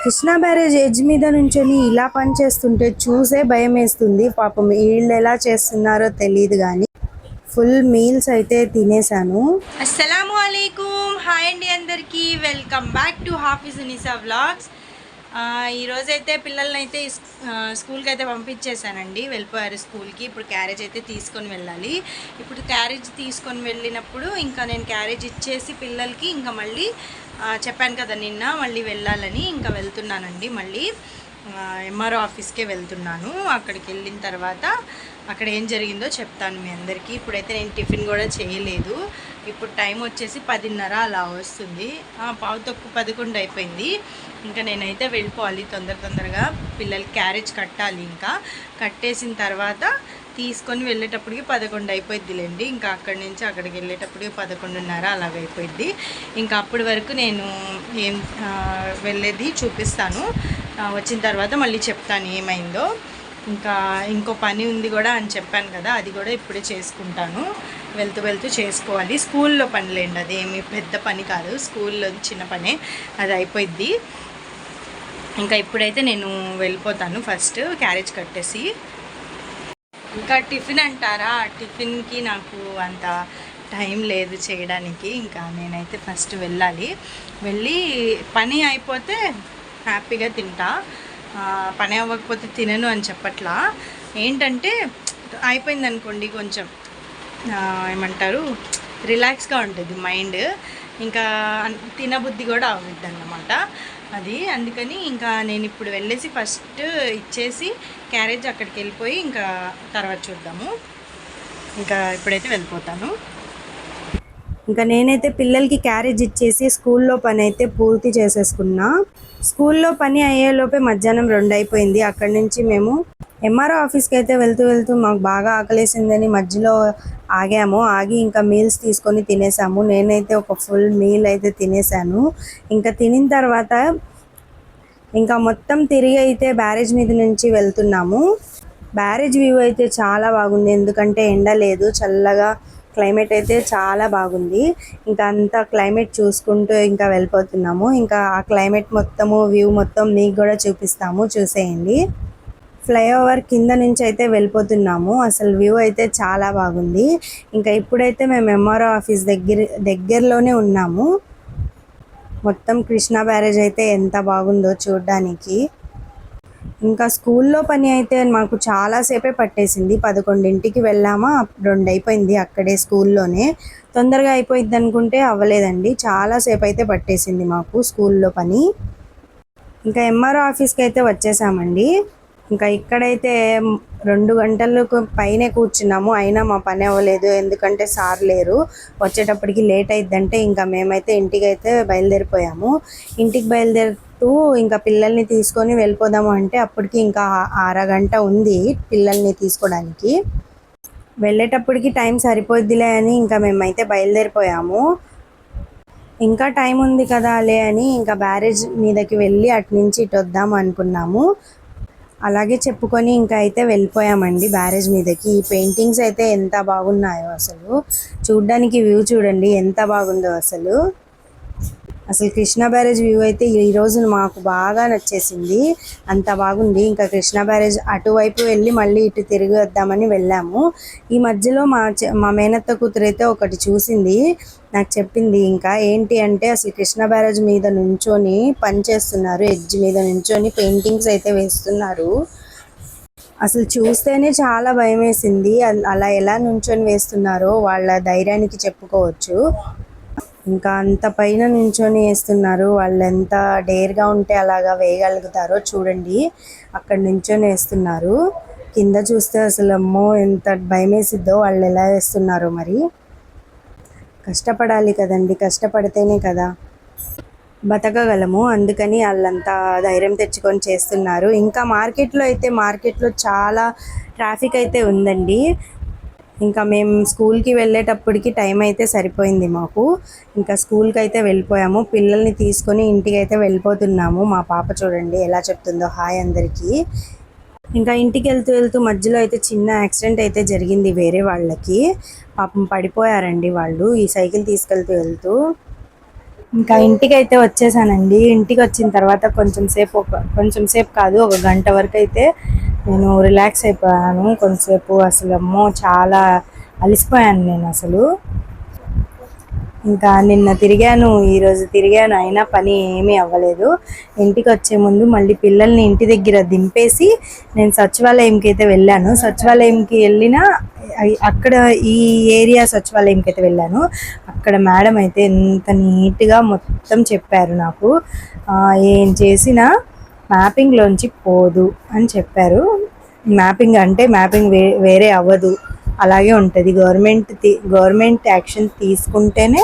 Krishna barrage edge మీద నుంచొని ఇలా పనిచేస్తుంటే చూసే భయం వేస్తుంది. పాపం వీళ్ళు ఎలా చేస్తున్నారో తెలియదు కానీ ఫుల్ మీల్స్ అయితే తినేసాను. అస్సలాము అలైకుమ్, హాయ్ అండి అందరికీ, welcome back to Hafeez Nisa vlogs. ఈరోజైతే పిల్లల్ని అయితే స్కూల్కి అయితే పంపించేశానండి, వెళ్ళిపోయారు స్కూల్కి. ఇప్పుడు క్యారేజ్ అయితే తీసుకొని వెళ్ళాలి. ఇప్పుడు క్యారేజ్ తీసుకొని వెళ్ళినప్పుడు ఇంకా నేను క్యారేజ్ ఇచ్చేసి పిల్లలకి ఇంకా మళ్ళీ చెప్పాను కదా నిన్న మళ్ళీ వెళ్ళాలని, ఇంకా వెళ్తున్నానండి. మళ్ళీ ఎంఆర్ఓ ఆఫీస్కే వెళ్తున్నాను. అక్కడికి వెళ్ళిన తర్వాత అక్కడ ఏం జరిగిందో చెప్తాను మీ అందరికీ. ఇప్పుడైతే నేను టిఫిన్ కూడా చేయలేదు. ఇప్పుడు టైం వచ్చేసి 10:30 అలా వస్తుంది. 11 అయిపోయింది. ఇంకా నేనైతే వెళ్ళిపోవాలి తొందరగా. పిల్లలకి క్యారేజ్ కట్టాలి. ఇంకా కట్టేసిన తర్వాత తీసుకొని వెళ్ళేటప్పటికి 11 అయిపోయిద్దిలేండి. ఇంకా అక్కడి నుంచి అక్కడికి వెళ్ళేటప్పటికి 11:30 అలాగైపోయిద్ది. ఇంకా అప్పటి వరకు నేను ఏం వెళ్ళేది చూపిస్తాను. వచ్చిన తర్వాత మళ్ళీ చెప్తాను ఏమైందో. ఇంకా ఇంకో పని ఉంది కూడా అని చెప్పాను కదా, అది కూడా ఇప్పుడే చేసుకుంటాను. వెళ్తూ చేసుకోవాలి. స్కూల్లో పనిలేండి, అది ఏమి పెద్ద పని కాదు, స్కూల్లో చిన్న పనే, అది అయిపోయిద్ది. ఇంకా ఇప్పుడైతే నేను వెళ్ళిపోతాను. ఫస్ట్ క్యారేజ్ కట్టేసి ఇంకా టిఫిన్ అంటారా, టిఫిన్కి నాకు అంత టైం లేదు చేయడానికి. ఇంకా నేనైతే ఫస్ట్ వెళ్ళాలి. వెళ్ళి పని అయిపోతే హ్యాపీగా తింటా, పని అవ్వకపోతే తినను అని చెప్పట్లా. ఏంటంటే అయిపోయింది అనుకోండి, కొంచెం ఏమంటారు రిలాక్స్గా ఉంటుంది మైండ్, ఇంకా తినబుద్ధి కూడా అవుద్ది అన్నమాట. అది అందుకని ఇంకా నేను ఇప్పుడు వెళ్ళేసి ఫస్ట్ ఇచ్చేసి క్యారేజ్ అక్కడికి వెళ్ళిపోయి ఇంకా తర్వాత చూద్దాము. ఇంకా ఇప్పుడైతే వెళ్ళిపోతాను. ఇంకా నేనైతే పిల్లలకి క్యారేజ్ ఇచ్చేసి స్కూల్లో పని అయితే పూర్తి చేసేసుకున్నా. స్కూల్లో పని అయ్యేలోపే మధ్యాహ్నం 2 అయిపోయింది. అక్కడి నుంచి మేము ఎంఆర్ఓ ఆఫీస్కి అయితే వెళ్తూ మాకు బాగా ఆకలేసిందని మధ్యలో ఆగి ఇంకా మీల్స్ తీసుకొని తినేసాము. నేనైతే ఒక ఫుల్ మీల్ అయితే తినేసాను. ఇంకా తినిన తర్వాత ఇంకా మొత్తం తిరిగి అయితే బ్యారేజ్ మీద నుంచి వెళ్తున్నాము. బ్యారేజ్ వ్యూ అయితే చాలా బాగుంది, ఎందుకంటే ఎండ లేదు, చల్లగా క్లైమేట్ అయితే చాలా బాగుంది. ఇంకా అంతా క్లైమేట్ చూసుకుంటూ ఇంకా వెళ్ళిపోతున్నాము. ఇంకా ఆ క్లైమేట్ మొత్తము వ్యూ మొత్తం మీకు కూడా చూపిస్తాము, చూసేయండి. ఫ్లైఓవర్ కింద నుంచి అయితే వెళ్ళిపోతున్నాము. అసలు వ్యూ అయితే చాలా బాగుంది. ఇంకా ఇప్పుడైతే మేము ఎంఆర్ఓ ఆఫీస్ దగ్గరలోనే ఉన్నాము. మొత్తం కృష్ణా బ్యారేజ్ అయితే ఎంత బాగుందో చూడడానికి. ఇంకా స్కూల్లో పని అయితే మాకు చాలాసేపే పట్టేసింది. 11ంటికి వెళ్ళామా, 2 అయిపోయింది అక్కడే స్కూల్లోనే. తొందరగా అయిపోయింది అనుకుంటే అవ్వలేదండి, చాలాసేపు అయితే పట్టేసింది మాకు స్కూల్లో పని. ఇంకా ఎంఆర్ఓ ఆఫీస్కి అయితే వచ్చేసామండి. ఇంకా ఇక్కడైతే 2 గంటలకు పైనే కూర్చున్నాము, అయినా మా పని అవ్వలేదు. ఎందుకంటే సార్ లేరు, వచ్చేటప్పటికి లేట్ అయిద్దంటే ఇంకా మేమైతే ఇంటికైతే బయలుదేరిపోయాము. ఇంటికి బయలుదేరుతూ ఇంకా పిల్లల్ని తీసుకొని వెళ్ళిపోదాము అంటే అప్పటికి ఇంకా అరగంట ఉంది పిల్లల్ని తీసుకోవడానికి. వెళ్ళేటప్పటికి టైం సరిపోద్దిలే అని ఇంకా మేమైతే బయలుదేరిపోయాము. ఇంకా టైం ఉంది కదా లే అని ఇంకా బ్యారేజ్ మీదకి వెళ్ళి అటు నుంచి ఇటు వద్దాము అనుకున్నాము. అలాగే చెప్పుకొని ఇంకా అయితే వెళ్ళిపోయామండి బ్యారేజ్ మీదకి. ఈ పెయింటింగ్స్ అయితే ఎంత బాగున్నాయో, అసలు చూడ్డానికి వ్యూ చూడండి ఎంత బాగుందో. అసలు కృష్ణా బ్యారేజ్ వ్యూ అయితే ఈరోజు మాకు బాగా నచ్చేసింది, అంత బాగుంది. ఇంకా కృష్ణా బ్యారేజ్ అటువైపు వెళ్ళి మళ్ళీ ఇటు తిరిగి వద్దామని వెళ్ళాము. ఈ మధ్యలో మా మేనత్త కూతురు అయితే ఒకటి చూసింది, నాకు చెప్పింది. ఇంకా ఏంటి అంటే అసలు కృష్ణా బ్యారేజ్ మీద నుంచొని పని చేస్తున్నారు, ఎడ్జ్ మీద నుంచొని పెయింటింగ్స్ అయితే వేస్తున్నారు. అసలు చూస్తేనే చాలా భయం వేసింది. అలా ఎలా నుంచొని వేస్తున్నారో వాళ్ళ ధైర్యానికి చెప్పుకోవచ్చు. ఇంకా అంత పైన నుంచొని వేస్తున్నారు. వాళ్ళు ఎంత డేర్గా ఉంటే అలాగా వేయగలుగుతారో చూడండి. అక్కడ నుంచొని వేస్తున్నారు. కింద చూస్తే అసలు అమ్మో ఎంత భయం వేసిద్దో, వాళ్ళు ఎలా వేస్తున్నారో మరి. కష్టపడాలి కదండి, కష్టపడితేనే కదా బతకగలము. అందుకని వాళ్ళంతా ధైర్యం తెచ్చుకొని చేస్తున్నారు. ఇంకా మార్కెట్లో చాలా ట్రాఫిక్ అయితే ఉందండి. ఇంకా మేము స్కూల్కి వెళ్ళేటప్పటికి టైం అయితే సరిపోయింది మాకు. ఇంకా స్కూల్కి అయితే వెళ్ళిపోయాము. పిల్లల్ని తీసుకొని ఇంటికి అయితే వెళ్ళిపోతున్నాము. మా పాప చూడండి ఎలా చెప్తుందో హాయ్ అందరికీ. ఇంకా ఇంటికి వెళ్తూ మధ్యలో అయితే చిన్న యాక్సిడెంట్ అయితే జరిగింది వేరే వాళ్ళకి. పాపం పడిపోయారండి వాళ్ళు, ఈ సైకిల్ తీసుకెళ్తూ. ఇంకా ఇంటికి అయితే వచ్చేసానండి. ఇంటికి వచ్చిన తర్వాత కొంచెం సేపు కాదు, ఒక గంట వరకు అయితే నేను రిలాక్స్ అయిపోయాను. కొంచెంసేపు అసలు అమ్మో చాలా అలసిపోయాను నేను అసలు. ఇంకా నిన్న తిరిగాను, ఈరోజు తిరిగాను, అయినా పని ఏమీ అవ్వలేదు. ఇంటికి వచ్చే ముందు మళ్ళీ పిల్లల్ని ఇంటి దగ్గర దింపేసి నేను సచివాలయంకి అయితే వెళ్ళాను. సచివాలయంకి వెళ్ళిన అక్కడ ఈ ఏరియా సచివాలయంకి అయితే వెళ్ళాను. అక్కడ మేడం అయితే ఎంత నీట్గా మొత్తం చెప్పారు నాకు. ఏం చేసినా మ్యాపింగ్లోంచి పోదు అని చెప్పారు. మ్యాపింగ్ అంటే మ్యాపింగ్ వేరే అవ్వదు, అలాగే ఉంటుంది. గవర్నమెంట్ యాక్షన్ తీసుకుంటేనే,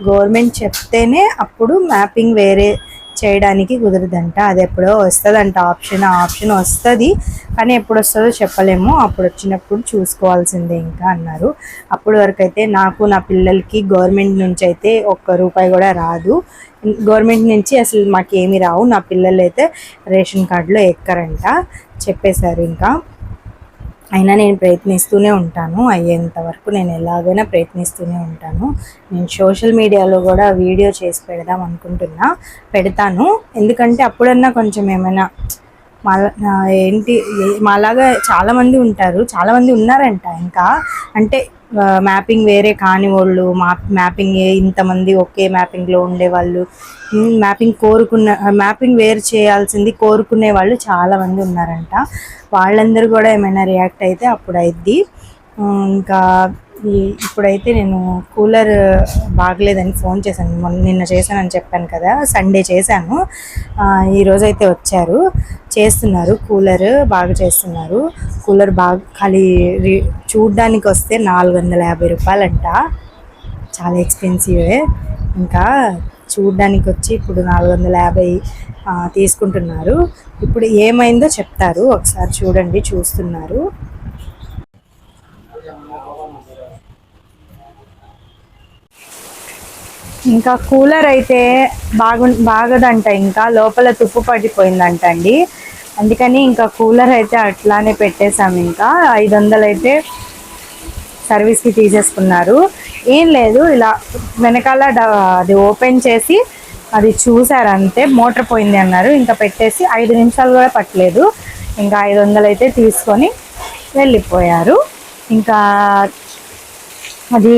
గవర్నమెంట్ చెప్తేనే అప్పుడు మ్యాపింగ్ వేరే చేయడానికి కుదరదంట. అది ఎప్పుడో వస్తుందంట ఆప్షన్ వస్తుంది, కానీ ఎప్పుడు వస్తుందో చెప్పలేము. అప్పుడు వచ్చినప్పుడు చూసుకోవాల్సిందే ఇంకా అన్నారు. అప్పటి వరకు అయితే నాకు, నా పిల్లలకి గవర్నమెంట్ నుంచి అయితే ₹1 కూడా రాదు. గవర్నమెంట్ నుంచి అసలు మాకేమీ రావు. నా పిల్లలు అయితే రేషన్ కార్డులో ఎక్కరంట చెప్పేశారు. ఇంకా అయినా నేను ప్రయత్నిస్తూనే ఉంటాను, అయ్యేంత వరకు నేను ఎలాగైనా ప్రయత్నిస్తూనే ఉంటాను. నేను సోషల్ మీడియాలో కూడా వీడియో చేసి పెడతాను. ఎందుకంటే అప్పుడన్నా కొంచెం ఏమైనా మాలాగా చాలామంది ఉంటారు, చాలామంది ఉన్నారంట. ఇంకా అంటే మ్యాపింగ్ వేరే కాని వాళ్ళు, మ్యాపింగ్ ఇంతమంది ఒకే మ్యాపింగ్లో ఉండేవాళ్ళు, మ్యాపింగ్ వేరు చేయాల్సింది కోరుకునే వాళ్ళు చాలామంది ఉన్నారంట. వాళ్ళందరూ కూడా ఏమైనా రియాక్ట్ అయితే అప్పుడు అయిద్ది. ఇంకా ఇప్పుడైతే నేను కూలర్ బాగలేదని ఫోన్ చేశాను. నిన్న చేశానని చెప్పాను కదా, సండే చేశాను. ఈరోజైతే వచ్చారు, చేస్తున్నారు, కూలర్ బాగా చేస్తున్నారు. కూలర్ బాగా ఖాళీ చూడ్డానికి వస్తే ₹450 అంట, చాలా ఎక్స్పెన్సివే. ఇంకా చూడ్డానికి వచ్చి ఇప్పుడు 450 తీసుకుంటున్నారు. ఇప్పుడు ఏమైందో చెప్తారు, ఒకసారి చూడండి. చూస్తున్నారు. ఇంకా కూలర్ అయితే బాగదంట, ఇంకా లోపల తుప్పు పడిపోయిందంట అండి. అందుకని ఇంకా కూలర్ అయితే అట్లానే పెట్టేశాము. ఇంకా 500 అయితే సర్వీస్కి తీసేసుకున్నారు. ఏం లేదు, ఇలా వెనకాల అది ఓపెన్ చేసి అది చూసారు అంతే, మోటార్ పోయింది అన్నారు. ఇంకా పెట్టేసి 5 నిమిషాలు కూడా పట్టలేదు. ఇంకా 500 అయితే తీసుకొని వెళ్ళిపోయారు. ఇంకా అది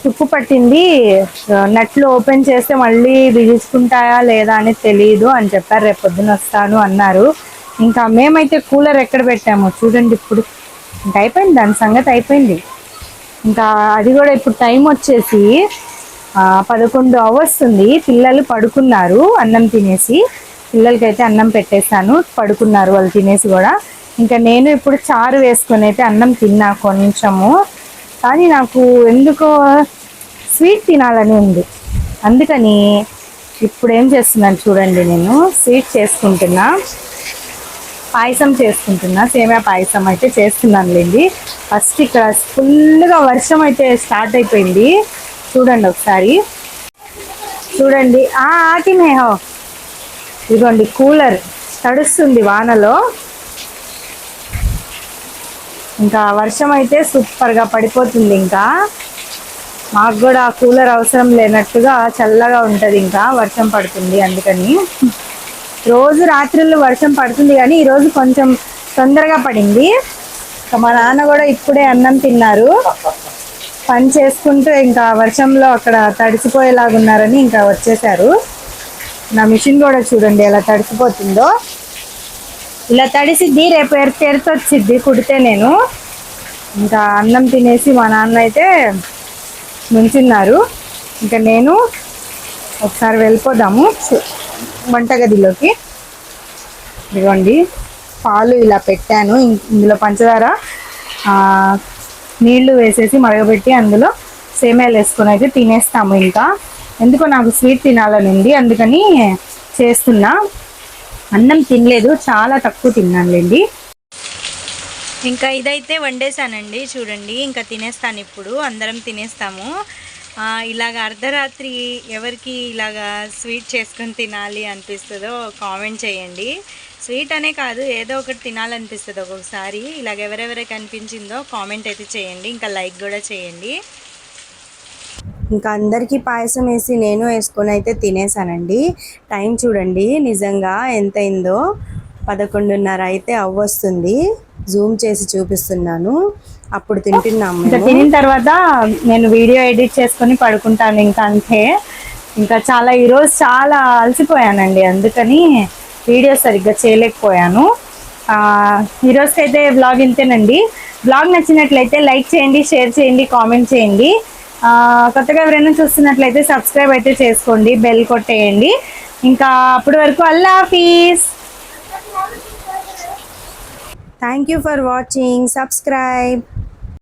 తుప్పు పట్టింది, నట్లు ఓపెన్ చేస్తే మళ్ళీ బిగుసుకుంటాయా లేదా అని తెలియదు అని చెప్పారు. రేపు పొద్దున వస్తాను అన్నారు. ఇంకా మేమైతే కూలర్ ఎక్కడ పెట్టామో చూడండి. ఇప్పుడు ఇంకా అయిపోయింది, దాని సంగతి అయిపోయింది. ఇంకా అది కూడా ఇప్పుడు టైం వచ్చేసి 11 అవర్స్తుంది. పిల్లలు పడుకున్నారు అన్నం తినేసి. పిల్లలకైతే అన్నం పెట్టేశాను, పడుకున్నారు వాళ్ళు తినేసి కూడా. ఇంకా నేను ఇప్పుడు చారు వేసుకొని అయితే అన్నం తిన్నా కొంచెము. కానీ నాకు ఎందుకో స్వీట్ తినాలని ఉంది. అందుకని ఇప్పుడు ఏం చేస్తున్నాను చూడండి, నేను స్వీట్ చేసుకుంటున్నా, పాయసం చేసుకుంటున్నా. సేమియా పాయసం అయితే చేస్తున్నానులేండి. ఫస్ట్ ఇక్కడ ఫుల్గా వర్షం అయితే స్టార్ట్ అయిపోయింది, చూడండి ఒకసారి. చూడండి ఆకినేహో, ఇదిగోండి కూలర్ తడుస్తుంది వానలో. ఇంకా వర్షం అయితే సూపర్గా పడిపోతుంది. ఇంకా మాకు కూడా కూలర్ అవసరం లేనట్టుగా చల్లగా ఉంటుంది ఇంకా వర్షం పడుతుంది. అందుకని రోజు రాత్రులు వర్షం పడుతుంది, కానీ ఈరోజు కొంచెం తొందరగా పడింది. మా నాన్న కూడా ఇప్పుడే అన్నం తిన్నారు, పని చేసుకుంటూ ఇంకా వర్షంలో అక్కడ తడిసిపోయేలాగా ఉన్నారని ఇంకా వచ్చేసారు. నా మిషన్ కూడా చూడండి ఎలా తడిసిపోతుందో. ఇలా తడిసిద్ది, రేపు ఎర్తొచ్చిద్ది కుడితే. నేను ఇంకా అన్నం తినేసి మా నాన్న అయితే నుంచున్నారు. ఇంకా నేను ఒకసారి వెళ్ళిపోదాము వంటగదిలోకి. ఇదిగోండి పాలు ఇలా పెట్టాను, ఇందులో పంచదార నీళ్లు వేసేసి మరగబెట్టి అందులో సేమియాలు వేసుకొని అయితే తినేస్తాము. ఇంకా ఎందుకో నాకు స్వీట్ తినాలని ఉంది, అందుకని చేస్తున్నా. అన్నం తినలేదు, చాలా తక్కువ తిన్నానులేండి. ఇంకా ఇదైతే వండేసానండి చూడండి. ఇంకా తినేస్తాను, ఇప్పుడు అందరం తినేస్తాము. ఇలాగ అర్ధరాత్రి ఎవరికి ఇలాగ స్వీట్ చేసుకొని తినాలి అనిపిస్తుందో కామెంట్ చేయండి. స్వీట్ అనే కాదు, ఏదో ఒకటి తినాలనిపిస్తుంది ఒక్కొక్కసారి. ఇలాగ ఎవరెవరికి అనిపించిందో కామెంట్ అయితే చేయండి, ఇంకా లైక్ కూడా చేయండి. ఇంకా అందరికీ పాయసం వేసి నేను వేసుకొని అయితే తినేసానండి. టైం చూడండి నిజంగా ఎంత అయిందో, 11:30 అయితే అవ్వొస్తుంది. జూమ్ చేసి చూపిస్తున్నాను. అప్పుడు తింటున్నాము ఇంకా మేము. తినిన తర్వాత నేను వీడియో ఎడిట్ చేసుకొని పడుకుంటాను, ఇంకా అంతే. ఇంకా ఈరోజు చాలా అలసిపోయానండి, అందుకని వీడియో సరిగ్గా చేయలేకపోయాను. ఈరోజుకైతే బ్లాగ్ ఇంతేనండి. బ్లాగ్ నచ్చినట్లయితే లైక్ చేయండి, షేర్ చేయండి, కామెంట్ చేయండి. కొత్తగా ఎవరైనా చూస్తున్నట్లయితే సబ్స్క్రైబ్ అయితే చేసుకోండి, బెల్ కొట్టేయండి. ఇంకా అప్పటి వరకు అల్లా హాఫీజ్. Thank you for watching. Subscribe.